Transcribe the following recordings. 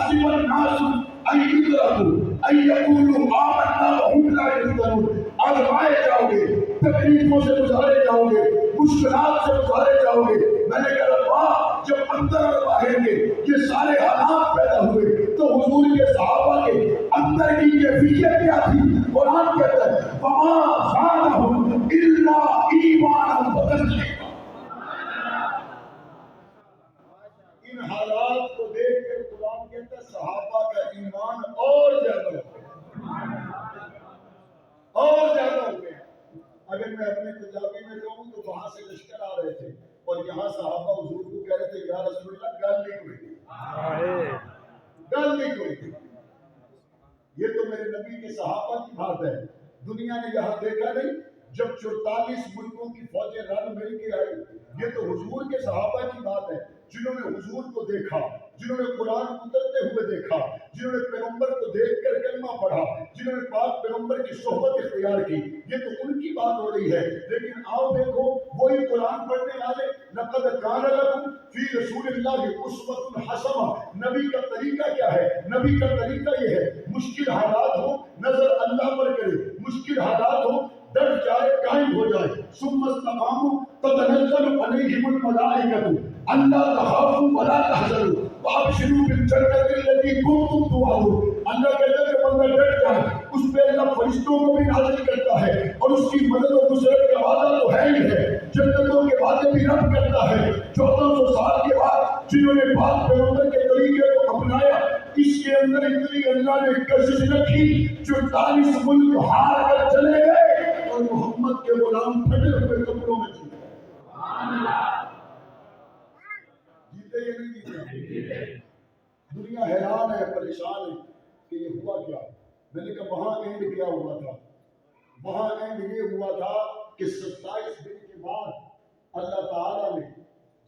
حسب الناس ان يتركوا ان يقولوا آمنا وهم لا يفتنون. آزمائے جاؤ گے، تکلیفوں سے گزارے جاؤ گے، مشکلات سے گزارے جاؤ گے. میں نے کہا اللہ جب اندر اور باہر کے یہ سارے حالات پیدا ہوئے تو حضور کے صحابہ کے اندر کی کیفیت کیا تھی؟ قرآن کہتا ہے وما زادهم الا ایمانا وتسلیما. ان حالات کو دیکھ کر قرآن کہتا ہے صحابہ کا ایمان اور زیادہ ہو گیا، اور زیادہ ہو گیا. اگر میں اپنے پنجابی میں کہوں تو وہاں سے لشکر آ رہے تھے اور یہاں صحابہ حضور کو کہہ رہے تھے یا رسول اللہ گل نہیں کوئی تھی، گل نہیں کوئی تھی. یہ تو میرے نبی کے صحابہ کی بات ہے. دنیا نے یہاں دیکھا نہیں جب 44 ملکوں کی فوجیں رل مل کے آئی. یہ تو حضور کے صحابہ کی بات ہے جنہوں نے حضور کو دیکھا، جنہوں نے قرآن اترتے ہوئے دیکھا، جنہوں نے پیغمبر کو دیکھ کر کلمہ پڑھا، جنہوں نے پاک پیغمبر کی صحبت اختیار کی. یہ تو ان کی بات ہو رہی ہے. لیکن آؤ دیکھو وہی قرآن پڑھنے والے لقد کان لکم فی رسول اللہ اسوۃ حسنہ. نبی کا طریقہ کیا ہے؟ نبی کا طریقہ یہ ہے مشکل حالات ہو نظر اللہ پر کرے، مشکل حالات ہو ڈٹ جائے، قائم ہو جائے. ثم استقاموا تتنزل علیہم الملائکۃ الا تخافوا ولا تحزنوا وابشروا بالجنۃ التي کنتم توعدون. اللہ کہتا ہے کہ بندہ ڈٹ جائے، اس پہ اللہ فرشتوں کو بھی نازل کرتا ہے اور اس کی مدد و نصرت کا وعدہ تو ہے ہی ہے. جنتوں کے وعدے بھی رب کرتا ہے. 1400 سال کے بعد جنہوں نے پاک پیغمبر کے طریقے کو اپنایا اس کے اندر اتنی اللہ نے کشش رکھی 44 ملک ہار کر چلے گئے اور محمد کے غلام پھٹے ہوئے کپڑوں میں جیتے. جیتے یا نہیں جیتے؟ دنیا حیران ہے، پریشان ہے کہ یہ ہوا کیا. میں نے کہا وہاں اینڈ کیا ہوا تھا؟ وہاں اینڈ یہ ہوا تھا کہ 27 دن کے بعد اللہ تعالیٰ نے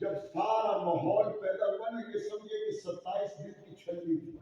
جب سارا ماحول پیدا ہوا نا، یہ سمجھے کہ 27 دن کی چھلنی تھی.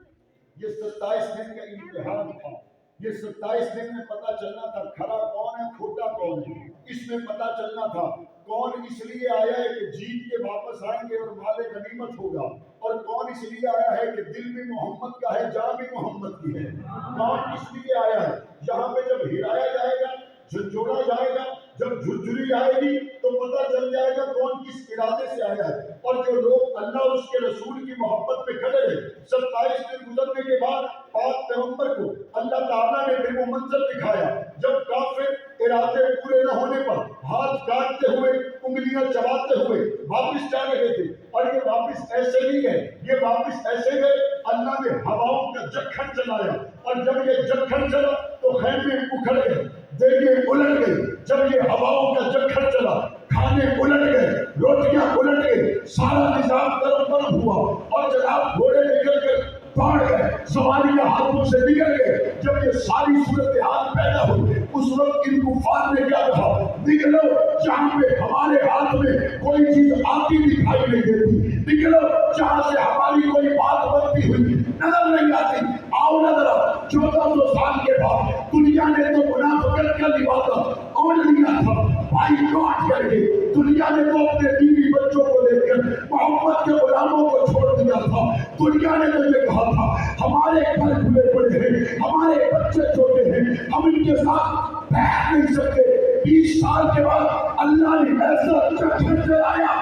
یہ 27 دن کا امتحان تھا. یہ 27 دن میں پتا چلنا تھا کھڑا کون ہے کھوٹا کون ہے. اس میں پتا چلنا تھا کون اس لیے آیا ہے کہ جیت کے واپس آئیں گے اور مال غنیمت ہوگا، اور کون اس لیے آیا ہے کہ دل بھی محمد کا ہے جان بھی محمد کی ہے. کون اس لیے آیا ہے. یہاں پہ جب ہلایا جائے گا، جھنجھوڑا جائے گا، جب جھرجھری آئے گی تو پتہ چل جائے گا کون کس ارادے سے آیا ہے. اور جو لوگ اللہ اور اس کے رسول کی محبت پہ کھڑے رہے 27 دن گزرنے کے بعد پاک پیغمبر کو اللہ تعالیٰ نے پھر وہ منظر دکھایا جب کافر ارادے پورے نہ ہونے پر ہاتھ کاٹتے ہوئے انگلیاں چباتے ہوئے واپس جا رہے تھے. اور یہ واپس ایسے نہیں گئے، یہ واپس ایسے گئے اللہ نے ہواؤں کا جکھن چلایا، اور جب یہ جکھن چلا تو خیمے اکھڑ گئے، دیگیں الٹ گئی. جب یہ ہواؤں کا جکھن چلا کھانے الٹ گئے، روٹیاں الٹ گئی، سارا نظام طرف طرف ہوا اور جناب گھوڑے نکل کر پاڑ گئے، سواریاں ہاتھوں سے نکل گئے. جب یہ ساری صورتحال پیدا ہوئی اس وقت ان کفار نے کیا کہا؟ نکلو جہاں پہ ہمارے ہاتھ میں کوئی چیز آتی دکھائی نہیں دیتی، نکلو جہاں سے ہماری کوئی بات بنتی ہوئی نظر نہیں آتی. آؤ نظر آؤ 1400 سال کے بعد دنیا نے تو منافقت کا لباس اوڑھ لیا تھا بھائی کاٹ کر کے. دنیا نے تو اپنے بیوی بچوں کو لے کر محمد کے غلاموں کو چھوڑ دیا تھا. دنیا نے تو یہ کہا تھا ہمارے گھر کھلے پڑے ہیں، ہمارے بچے چھوٹے ہیں، ہم ان کے ساتھ بیٹھ نہیں سکتے. 20 سال کے بعد اللہ نے ایسا چکر چلایا.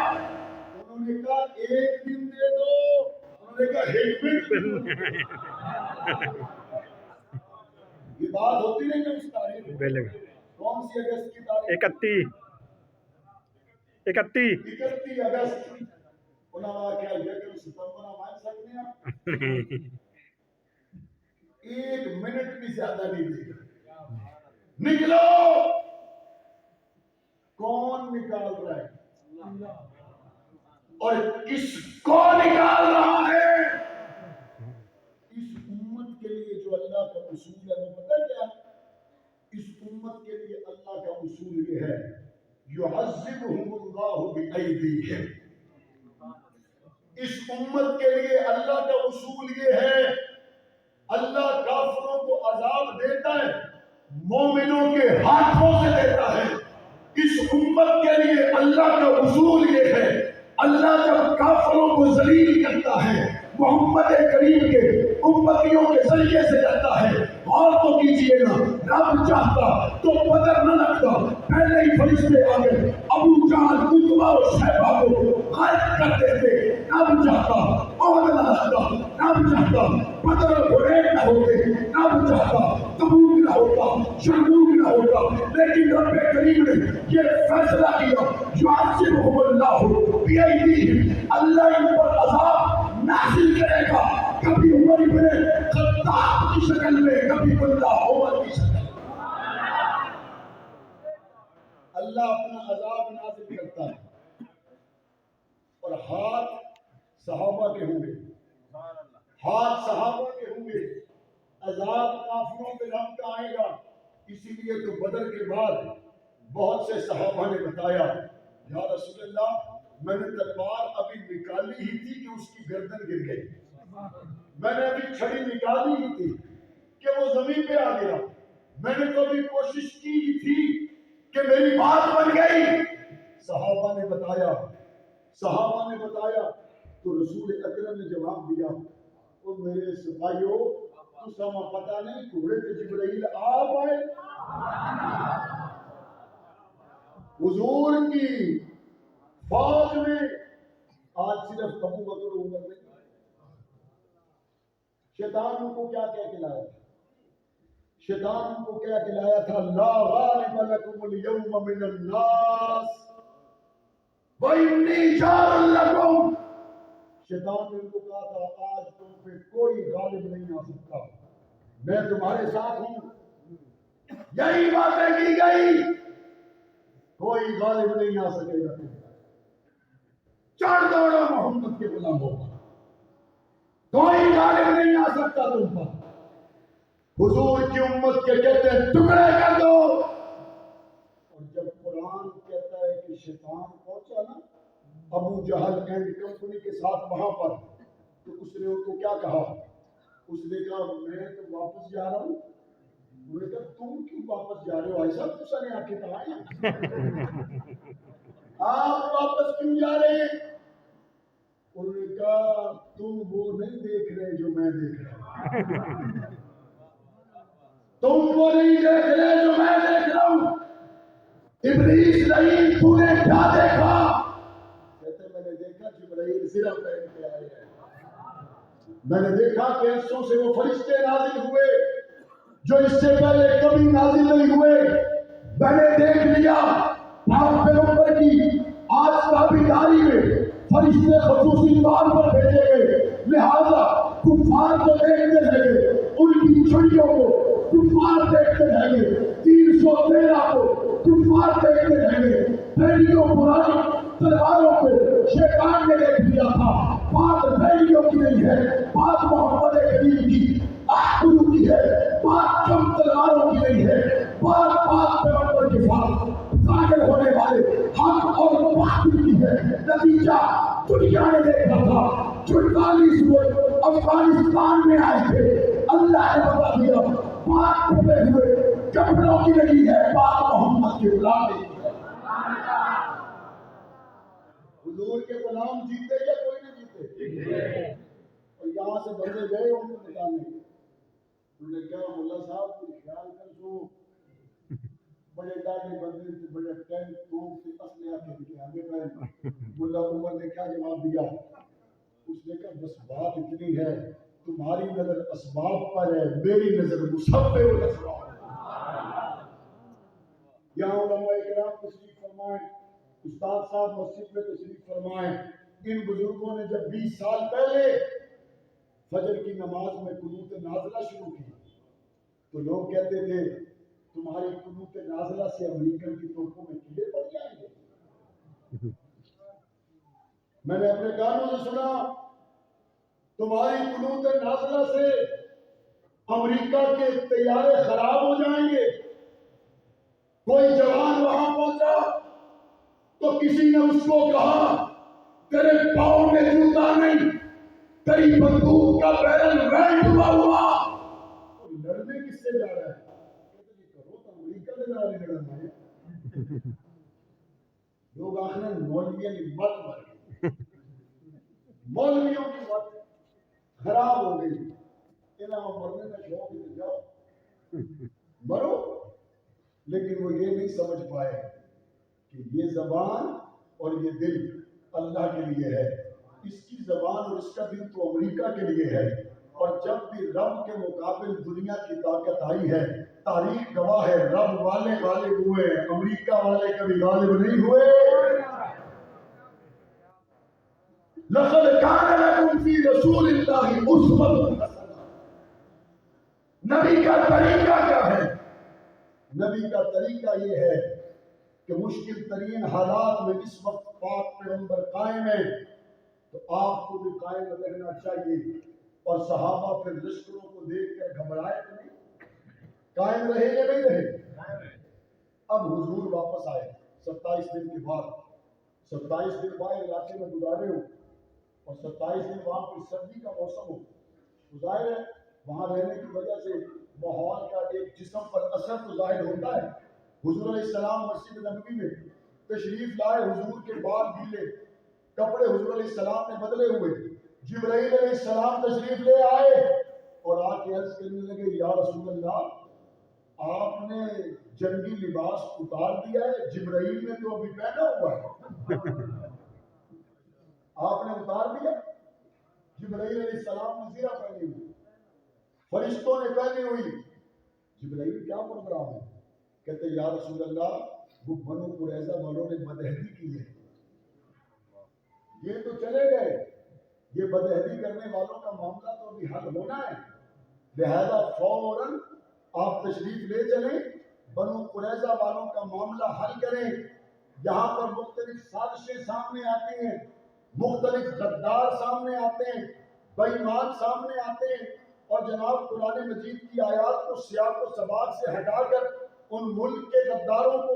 انہوں نے کہا ایک دن دے دو، انہوں نے کہا ایک منٹ. یہ بات ہوتی نہیں کہ اس تاریخ کون سی اگست کی تاریخ؟ 31 اگست. علماء کیا یہ کہ ستمبر مان سکتے ہیں؟ ایک منٹ بھی زیادہ نہیں دے گا. نکلو. کون نکال رہا ہے اور کس کو نکال رہا ہے؟ اس امت کے لیے جو اللہ کا اصول ہے وہ پتہ کیا؟ اس امت کے لیے اللہ کا اصول یہ ہے يعذبهم اللہ بأیدیہم. اس امت کے لیے اللہ کا اصول یہ ہے اللہ کافروں کو عذاب دیتا ہے، مومنوں کے ہاتھوں سے دیتا ہے. اس امت کے لیے اللہ کا اصول یہ ہے اللہ جب کافروں کو ذلیل کرتا ہے محمد کریم کے امتیوں کے ذریعے سے کرتا ہے. غور تو کیجئے نا, رب چاہتا تو بدر نہ لگتا, پہلے ہی فرشتے آ گئے ابو جہل عتبہ اور شیبہ کو غائب کر دیتے. رب چاہتا عہد نہ لگتا, رب چاہتا بدر اور حنین نہ ہوتے, رب چاہتا تبوک نہ ہوتا, یرموک نہ ہوتا, لیکن رب کریم نے یہ فیصلہ کیا یعذبہم اللہ بأیدیہم, اللہ ان پر عذاب نازل کرے گا, کبھی عمر ابن خطاب کی شکل میں, کبھی اللہ عمر کی شکل میں. اللہ اپنا عذاب نازل کرتا ہے اور ہاتھ صحابہ کے ہوں گے, ہاتھ صحابہ کے ہوں گے. عذاب کافروں پہ رب کا آئے گا. اسی لیے تو بدر کے بعد بہت سے صحابہ نے بتایا یا رسول اللہ میں نے تلوار ابھی نکالی ہی تھی کہ اس کی گردن گر گئی, میں نے ابھی چھڑی نکالی ہی تھی کہ وہ زمین پہ آ گیا, میں نے تو ابھی کوشش کی ہی تھی کہ میری بات بن گئی. صحابہ نے بتایا, صحابہ نے بتایا تو رسول اکرم نے جواب دیا اور میرے سپاہیوں تو سما پتہ نہیں گھوڑے پہ جبرائیل آپ آئے. حضور کی فوج میں آج صرف ابو بکر عمر نہیں, شیطان ان کو کیا کہہ کے لایا تھا, شیطان ان کو کیا کہلایا تھا, لا غالب لکم اليوم من الناس وإنی جار لکم. شیطان نے ان کو کہا تھا آج تم پہ کوئی غالب نہیں آ سکتا, میں تمہارے ساتھ ہوں. یہی باتیں کی گئی, کوئی غالب نہیں آ سکے گا. چڑھ دوڑو محمد کے غلاموں پر, کوئی غالب نہیں آ سکتا تم پر. حضور کی امت کے کہتے ہیں ٹکڑے کر دو, اور جب قرآن کہتا ہے کہ شیطان پہنچا نا ابو جہل اینڈ کمپنی کے ساتھ وہاں پر, تو اس نے ان کو کیا کہا, اس نے کہا میں تو واپس جا رہا ہوں. انہوں نے کہا تم کیوں واپس جا رہے ہو, ایسا تو سنے آنکھیں کہا ہے آپ واپس کیوں جا رہے ہیں. انہوں نے کہا تم وہ نہیں دیکھ رہے جو میں دیکھ رہا ہوں, تم وہ نہیں دیکھ رہے جو میں دیکھ رہا ہوں. ابلیس نہیں, تو نے کیا دیکھا؟ کہتے میں نے دیکھا جبرائیل صرف پہن کے آئے ہیں, میں نے دیکھا کہ عرشوں سے وہ فرشتے نازل ہوئے جو اس سے پہلے کبھی نازل نہیں ہوئے. میں نے دیکھ لیا آپ پیغمبر کی آج تابعداری میں فرشتے خصوصی طور پر بھیجے گئے, لہذا کفار کو دیکھتے رہیں گے, ان کی چھڑیوں کو کفار دیکھتے رہیں گے, 313 کو کفار دیکھتے رہیں گے. بیڑیوں پرانی تلواروں کو شیطان نے دیکھ لیا تھا. بات بیڑیوں کی نہیں ہے, بات محمد کریم کی آخرو کی ہے, بات کم تلواروں کی نہیں ہے, بات پیغمبر کے ساتھ ظاہر ہونے والے حق اور باطل کی ہے. نتیجہ دنیا نے دیکھا تھا 44 لوگ افغانستان میں آئے تھے, اللہ نے بتا دیا بات کھلے ہوئے کپڑوں کی نہیں ہے, بات محمد کے غلام کی ہے. حضور کے غلام جیتے یا کوئی نہیں جیتے؟ اور یہاں سے بندے گئے ان کو بتانے, انہوں نے کہا ملا صاحب کوئی خیال کر دو, بڑے داڑھی بندے تھے, بڑے ٹینک توپ سے اسلحہ کے لیے آگے بڑھے. ملا عمر نے کیا جواب دیا, اس نے کہا بس بات اتنی ہے تمہاری نظر اسباب پر ہے, میری نظر مسبب الاسباب. یہاں علماء کرام تشریف فرمائیں, استاد صاحب مسجد میں تشریف فرمائیں. ان بزرگوں نے جب 20 سال پہلے فجر کی نماز میں قنوت نازلہ شروع کی تو لوگ کہتے تھے تمہاری قنوت نازلہ سے امریکن کی توپوں میں کیڑے پڑ جائیں گے. میں نے اپنے کانوں سے سنا تمہاری قنوت نازلہ سے امریکہ کے طیارے خراب ہو جائیں گے. کوئی جوان وہاں پہنچا تو کسی نے اس کو کہا تیرے پاؤں میں جوتا نہیں, تیری بندوق کا بیرل وینٹ ہوا, لڑنے کس سے جا رہا ہے؟ کرو تو امریکہ میں جا رہے لڑنا ہے. لوگ آخر مولویوں کی مت مر گئی, مولویوں کی مت خراب ہو گئی. مرنے کا شوق ہے تو جاؤ مرو، لیکن وہ یہ نہیں سمجھ پائے کہ یہ زبان اور یہ دل اللہ کے لیے ہے، اس کی زبان اور اس کا دل تو امریکہ کے لیے ہے، اور جب بھی رب کے مقابل دنیا کی طاقت آئی ہے، تاریخ گواہ ہے، رب والے غالب ہوئے، امریکہ والے کبھی غالب نہیں ہوئے۔ لقد كان لكم في رسول الله اسوة حسنہ۔ نبی کا طریقہ کیا ہے؟ نبی کا طریقہ یہ ہے کہ مشکل ترین حالات میں اس وقت پاک پیغمبر قائم ہے تو آپ کو بھی قائم رہنا چاہیے، اور صحابہ پھر لشکروں کو دیکھ کر گھبرائے تو نہیں، قائم رہے یا نہیں رہے؟ اب حضور واپس آئے 27 دن کے بعد، 27 دن بعد علاقے میں گزارے ہو، اور 27 دن وہاں پر سردی کا موسم ہو، ظاہر ہے وہاں رہنے کی وجہ سے ماحول کا ایک جسم پر اثر تو ظاہر ہوتا ہے۔ حضور علیہ السلام مسجد نبوی میں تشریف لائے، حضور کے بال گیلے، کپڑے حضور علیہ السلام نے بدلے ہوئے، جبرائیل علیہ السلام تشریف لے آئے اور آ کے عرض کرنے لگے یا رسول اللہ آپ نے جنگی لباس اتار دیا ہے، جبرائیل نے تو ابھی پہنا ہوا ہے، آپ نے اتار دیا؟ جبرائیل علیہ السلام نے زیرہ پہنی ہوئی، فرشتوں نے پہنی ہوئی، جبرائیل کیا پروگرام ہے؟ کہتے یا رسول اللہ وہ بنو قریظہ والوں نے بدعہدی کی ہے، یہ تو چلے گئے، یہ بدعہدی کرنے والوں کا معاملہ تو ابھی حل ہونا ہے، لہذا فوراً آپ تشریف لے چلیں، بنو قریظہ والوں کا معاملہ حل کریں۔ یہاں پر مختلف سازشیں سامنے آتی ہیں، مختلف غدار سامنے آتے ہیں، بے ایمان سامنے آتے ہیں، اور جناب قرآن مجید کی آیات کو سیاق و سباق سے ہٹا کر ان ملک کے غداروں کو،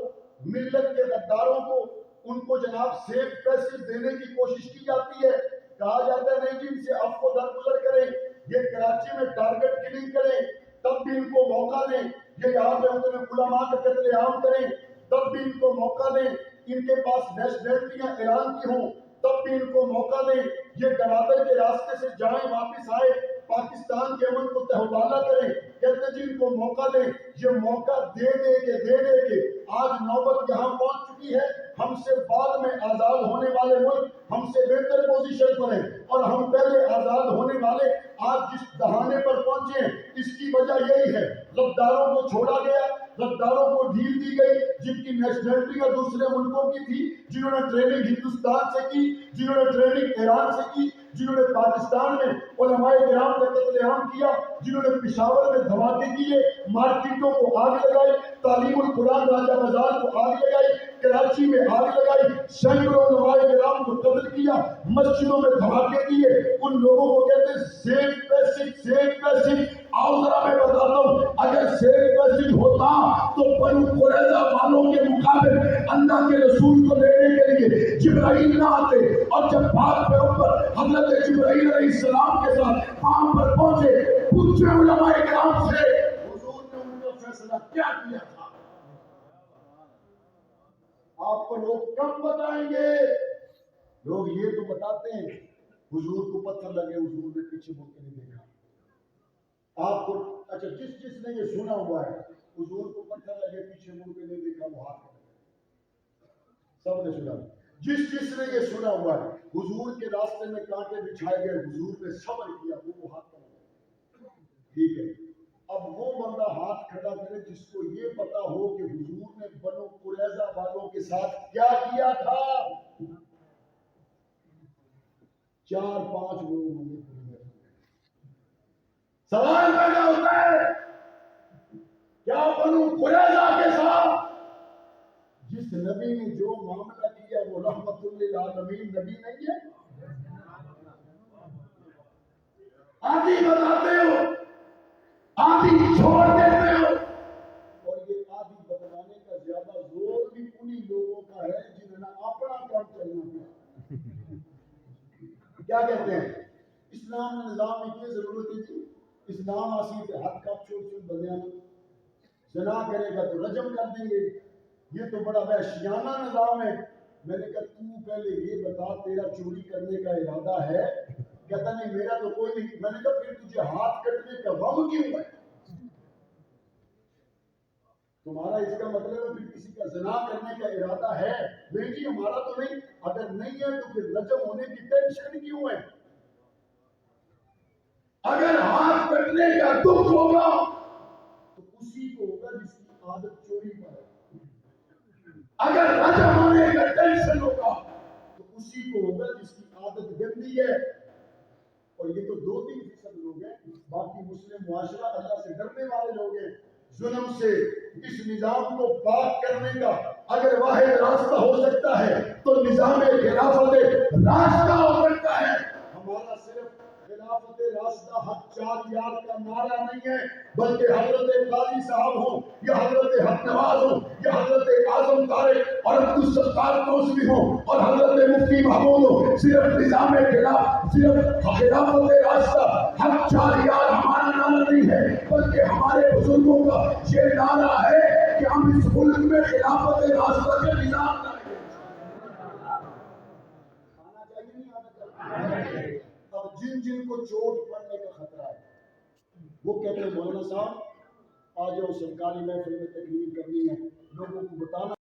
ملت کے غداروں کو، ان کو جناب سیف پیسز دینے کی کوشش کی جاتی ہے، کہا جاتا ہے نہیں جی ان سے عفو و درگزر کریں، یہ کراچی میں ٹارگٹ کلنگ کریں تب بھی ان کو موقع دیں، یہ یہاں پہ اپنے علماء کا قتل عام کریں تب بھی ان کو موقع دیں، ان کے پاس نیشنلٹیاں اعلان کی ہوں تب بھی ان کو موقع دیں، یہ گوادر کے راستے سے جائیں واپس آئے، پاکستان کے امن کو تہوالہ کریں، کہتے جی ان کو موقع دیں، یہ موقع دے کے آج نوبت یہاں پہنچ چکی ہے، ہم سے بعد میں آزاد ہونے والے ملک ہم سے بہتر پوزیشن پر ہیں، اور ہم پہلے آزاد ہونے والے آج جس دہانے پر پہنچے ہیں اس کی وجہ یہی ہے، غداروں کو چھوڑا گیا، غداروں کو ڈھیل دی گئی، جن کی نیشنلٹیاں دوسرے ملکوں کی تھی، جنہوں نے ٹریننگ ہندوستان سے کی، جنہوں نے ٹریننگ ایران سے کی، جنہوں نے پاکستان میں علماء کرام کا قتل عام کیا، جنہوں نے پشاور میں دھماکے کیے، مارکیٹوں کو آگ لگائی، تعلیم القرآن راجہ بازار کو آگ لگائی، کراچی میں آگ لگائی، سینکڑوں علماء کرام کو قتل کیا، مسجدوں میں دھماکے کیے، ان لوگوں کو کہتے ہیں سیف پیسج، آؤ ذرا میں بتاتا ہوں، اگر سیف پیسج ہوتا تو بنو قریظہ والوں کے مقابل اللہ کے رسول کو لینے کے لیے جبرائیل نہ آتے، اور جب پاک پیغمبر حضرت جبرائیل علیہ السلام کے ساتھ وہاں پر پوچھے علماء کرام سے حضور نے ان کا فیصلہ کیا کیا تھا؟ آپ کو لوگ کم بتائیں گے، لوگ یہ تو بتاتے ہیں حضور کو پتھر لگے، حضور نے پیچھے مڑ کے نہیں دیکھا، آپ کو اچھا جس نے یہ سنا ہوا ہے حضور کو پتھر لگے پیچھے مڑ کے نہیں دیکھا وہ ہاتھ سب نے سنا، جس نے یہ سنا ہوا ہے حضور کے راستے میں کانٹے بچھائے گئے، حضور نے صبر کیا، وہ ہاتھ کرے، ٹھیک ہے۔ اب وہ بندہ ہاتھ کھڑا کرے جس کو یہ پتا ہو کہ حضور نے بنو قریظہ والوں کے ساتھ کیا کیا تھا۔ 4-5 لوگوں نے سوال پیدا ہوتا ہے کیا بنو قریظہ کے ساتھ جس نبی نے جو معاملہ کیا وہ رحمت للعالمین نبی نہیں ہے؟ آدھی بتاتے ہو، آدھی چھوڑ دیتے ہو، اور یہ آدھی بتلانے کا زیادہ زور بھی انہی لوگوں کا ہے جنہوں نے اپنا کام چلنا کیا۔ کیا کہتے ہیں اسلام میں نظام میں کی ضرورت ہے جی، اسلام آسی پہ حد کا چھوٹ بندیاں زنا کرے گا تو رجم کر دیں گے، یہ تو بڑا وحشیانہ نظام ہے۔ میں نے کہا تو پہلے یہ بتا تیرا چوری کرنے کا ارادہ ہے کہتا نہیں میرا تو کوئی نہیں. میں نے کہا پھر تجھے ہاتھ کٹنے کا غم کیوں ہے؟ تمہارا اس کا مطلب ہے پھر کسی کا زنا کرنے کا ارادہ ہے؟ نہیں جی ہمارا تو نہیں. اگر نہیں ہے تو پھر رجم ہونے کی ٹینشن کیوں ہے؟ اگر ہاتھ کٹنے کا دکھ ہوگا تو اسی کو ہوگا جس کی عادت چوری پر ہے. اگر رجم ہونے کا ٹینشن ہوگا تو اسی کو ہوگا جس کی عادت گندی ہے. اور یہ تو 2-3% لوگ ہیں، باقی مسلم معاشرہ اللہ سے ڈرنے والے لوگ ہیں. ظلم سے اس نظام کو پاک کرنے کا اگر واحد راستہ ہو سکتا ہے تو نظام خلافت راستہ ہو سکتا ہے. ہمارا صرف خلافت راستہ حق 4 یار کا نعرہ نہیں ہے، بلکہ حضرت قاضی صاحب ہوں یا حضرت حق نواز ہوں یا حضرت اعظم طارق اور عبدالستار کوسوی ہوں اور حضرت مفتی محمود ہوں، صرف نظام صرف خلافت راستہ حق 4 یار ہمارا نعرہ نہیں ہے، بلکہ ہمارے بزرگوں کا یہ نعرہ ہے کہ ہم اس ملک میں خلافت راستہ کا نظام لائیں گے. آنا چاہیے نہیں آنا چاہیے؟ اب جن کو چوٹ پڑنے کا خطرہ ہے وہ کہتے ہیں مولانا صاحب آ جاؤ سرکاری محفل میں تقریر کرنی ہے، لوگوں کو بتانا